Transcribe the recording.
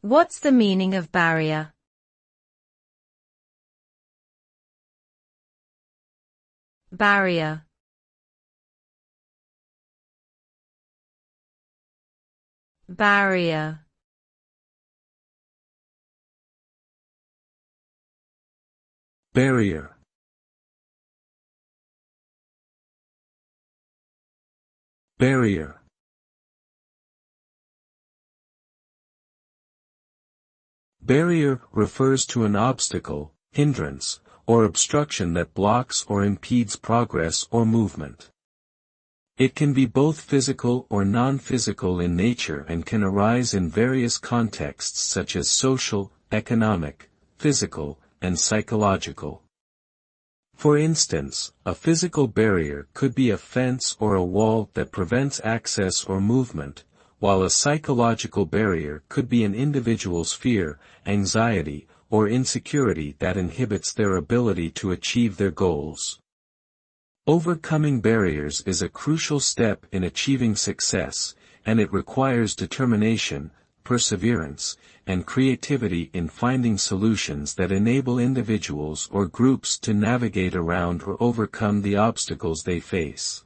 What's the meaning of barrier? Barrier. Barrier. Barrier. Barrier. Barrier refers to an obstacle, hindrance, or obstruction that blocks or impedes progress or movement. It can be both physical or non-physical in nature and can arise in various contexts such as social, economic, physical, and psychological. For instance, a physical barrier could be a fence or a wall that prevents access or movement, while a psychological barrier could be an individual's fear, anxiety, or insecurity that inhibits their ability to achieve their goals. Overcoming barriers is a crucial step in achieving success, and it requires determination, perseverance, and creativity in finding solutions that enable individuals or groups to navigate around or overcome the obstacles they face.